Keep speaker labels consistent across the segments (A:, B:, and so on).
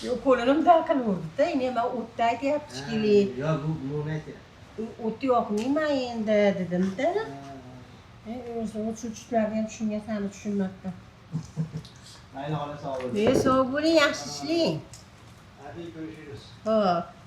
A: Jo, kuulen kan urta ini ma utta tiap skili
B: Ya bu neyse.
A: utti yok ni ma endi dedim de. O çocuklardan düşünce seni düşünmekte.
B: Aynı hala sağ olun.
A: Soğuk bunu yaxshi ishlang.
B: Hadi görüşürüz.
A: Hop.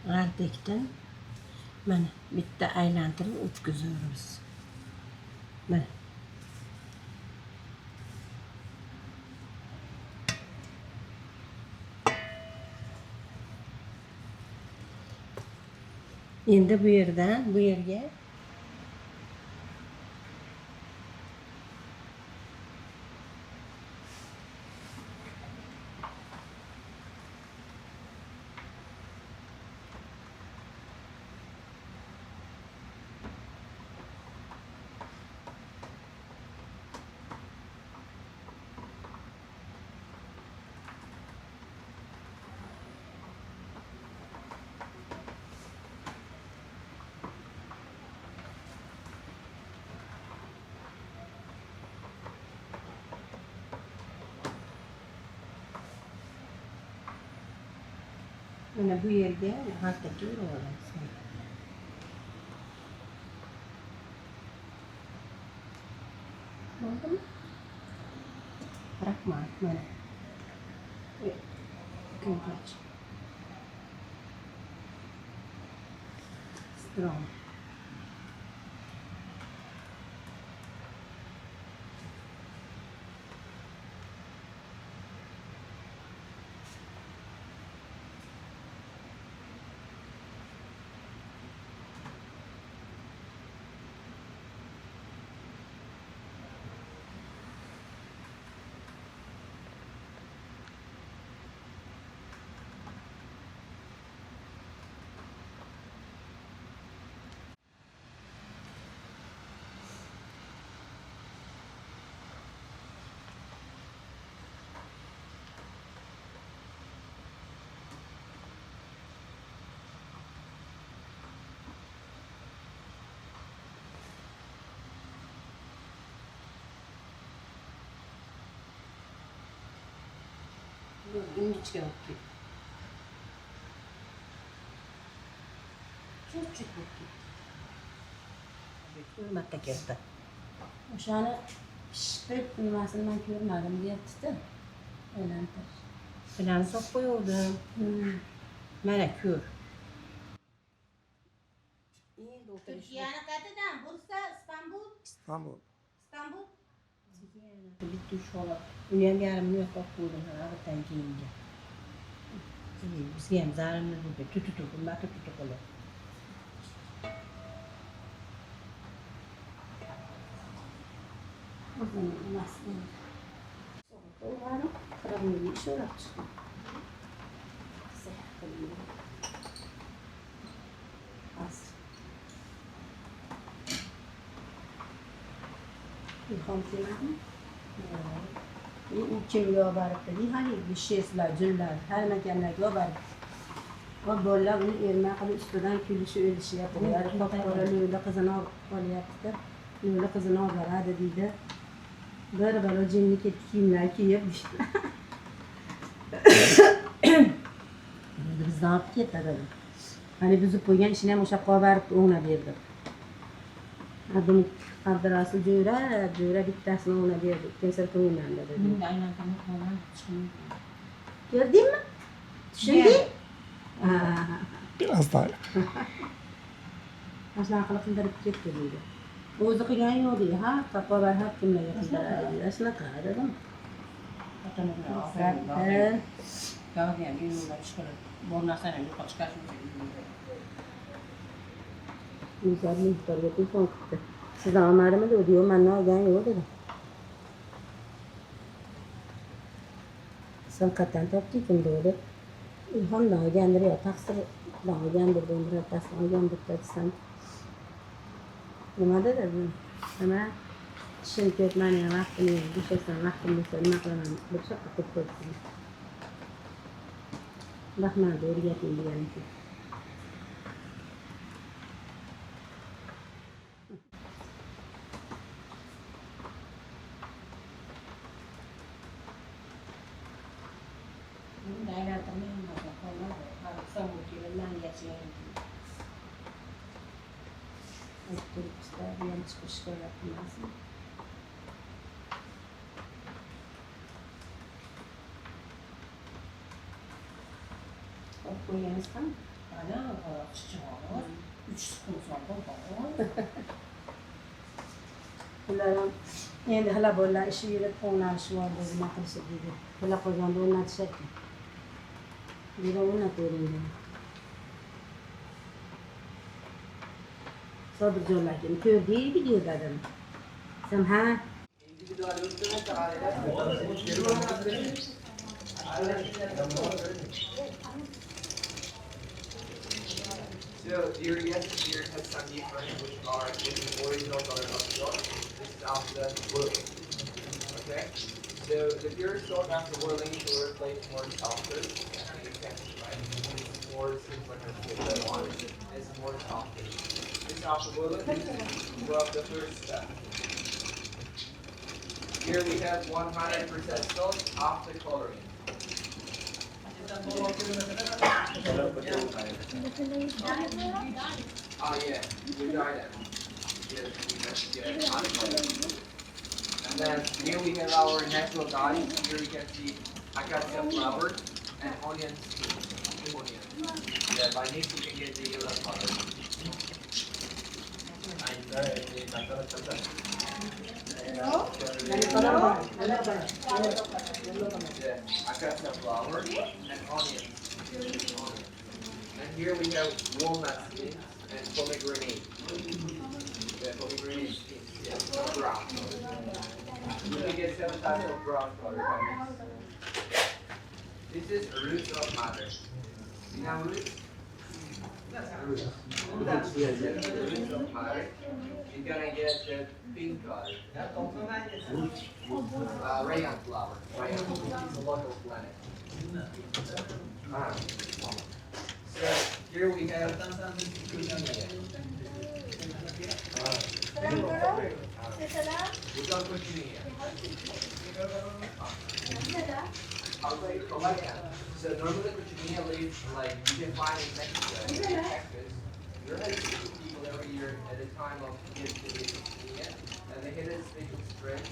A: G'ardekdan mana bitta aylantirib o'tkazamiz. Mana. Endi bu yerdan bu yerga mana bu yerga halqacha urib olamiz. Bo'ldimi? Rahmat, mana. Ko'ngach. Strong. İngiçke okuyup. Çocuk okuyup. Hürmetle geldi.
C: O'shani pishib nimasini man ko'rmadim deyapti-da. Aylantir.
A: Filan sok koyuldum. Mana kör.
C: Turkiyani qayerdan? Bursa, Istanbul?
B: İstanbul.
C: Istanbul?
A: Bitti şu olan. Uyan yarım yok okudum. Ağırdan giyince. Biz hem zararlı gibi. Tututuk. Bunlar tututuk olur.
C: Uzun nimasini. O'g'lim qirg'inga ishorab chiqdi. İlham kelmadimi? U kimga olib boribdi? Haligi sheslar, junlar, har makonlarga olib boribdi. Va bolalar uni ermak qilib ustidan kulishi o'lishyapti. Qora lo'li qizini olyapti-da. Lo'li qizini olib boradi deydi. Bir jinni ketdi kiyimlar kiyib. Bizni olib ketadi. Hani buzib qo'ygan ishini ham o'sha yoqqa olib borib o'nglab berdi. Adım Abdurası Cöre bittasini ona berdi. Kesir ko'ngildan dedi.
A: Bunda aylantirib qo'ygan chiqmaydi.
C: Gördün mü? Tushunding?
B: Biraz daha.
C: Ashuna qilib qildirib ketdi deydi. O'zi qilgan yo'q deydi. Ha, topib var har kimlarga qildiradi deydi. Shunaqa dedim.
A: Yağdı yani bir yolda çıkarır. Bornasayla yukarı çıkarsın.
C: Müsaade muhtarga telefon qildi. Siz olmadimi dedi. Yo'q, mendan olgan yo'q dedi. Sanqatdan topdim dedi. İlhamdan olgandir yo taqsirdan olgandir dedi. Birortasini olgandir desam. Nima dedi? Nima? Ishim ko'p, meni vaqtini bo'shasam, vaqtim bo'lsa nima qilaman? Bir shaqqa qilib qo'ysin. Rahmat, o'rgating deganiki.
A: Bunda aylantirmayman. Son mutlularla yaşayayım.
C: Turkistar bilan chiqish ko'ryapmiz. Qo'yamiz ham.
A: Ana, chiqib 3 kun sonra
C: Ular ham endi hala bolalar ishi yurib o'ynashib oldi, nima qilishib dedi. Bular qozonda o'rnatishyapti. Biri o'rnatavering. Sobirjonlarni ko'rding videoda dedim. Sen ha?
D: So your yes here has some different which are the original color of the dog. This is after whirling. Okay? So the pure silk after whirling will replace more softer. You can right? It's more seems like a good one. It's more softer. This after whirling will the first step. Here we have 100% silk after coloring. Oh yeah, we dyed it. And then here we have our natural dyes. Here you can see I got some flowers and onions. Onions. Yeah, by mix you can get the yellow color. Yeah, I got some flour and onion. And here we have walnut skins and pomegranate. The pomegranate skins, yeah, brown. You can get 7 types of brown color by mix. This is roots of matter. You know roots? Roots. That's the roots of matter. You're gonna get the pink color. Rayon flower. Rayon is a local planet. So here we have cucumia. We got cucumia. So normally cucumia leaves like you can find in Mexico. Texas. There are people every year at the time of getting the cucumia, and they hit it special strength.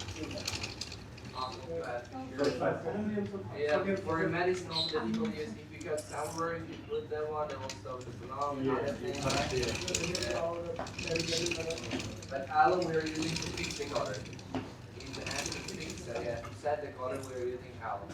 D: Yeah, for medicine also the people use it because somewhere you put that one and also the blood and other things. But aloe we're using to fix the color. It's an anti-fix, so yeah, to set the color we're using aloe.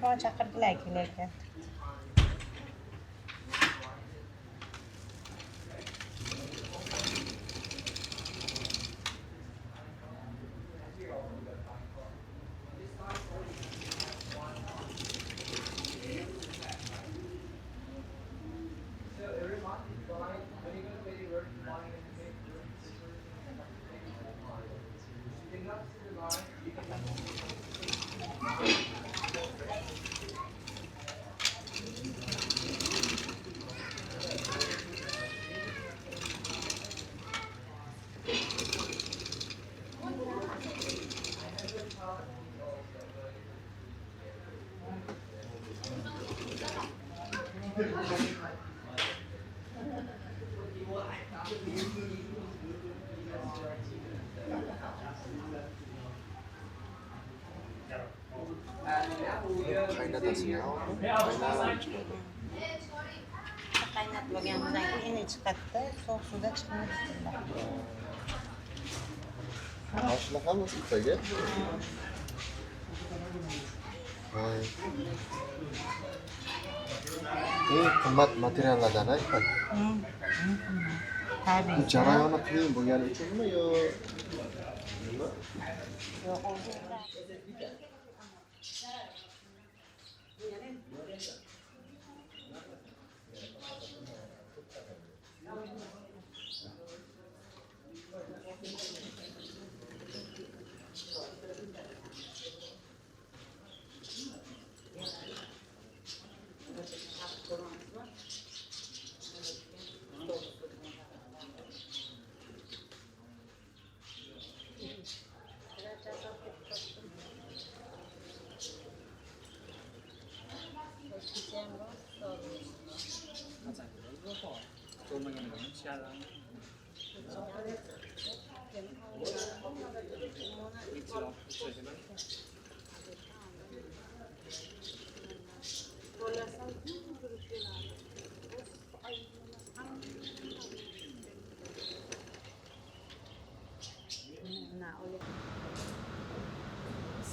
A: Kau cakap lagi. Kaynatmagan ini çıkarttı, soğuk suda çıkmıştırlar.
E: Başlakamız peki? Ini qimmat materiallardan aytadi.
A: Tabii.
E: Bu jarayoni qiyin bo'lgani uchunmi yo nima?
A: Yo'q,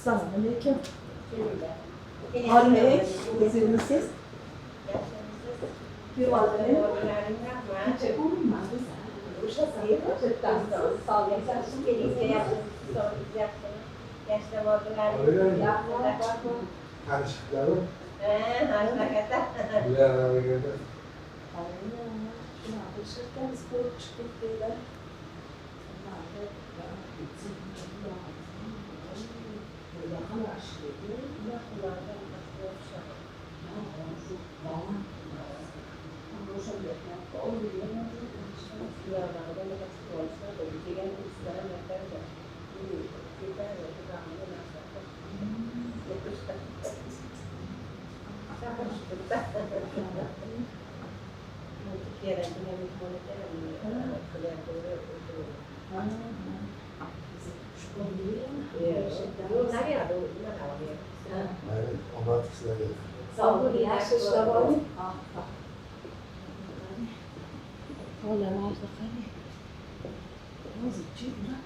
C: Selamünaleyküm. Halime, nasılsınız siz? Yuvaları. Küçük olmaz mı? Sağ olun.
E: Karışıkları.
A: Olha lá, esta cara. Mas o tipo, né?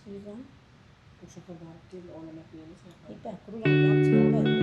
A: Güzel. Bu şaka bağırıp değil, oynamak yerine sen.
C: İpek kurulan yaptığım böyle.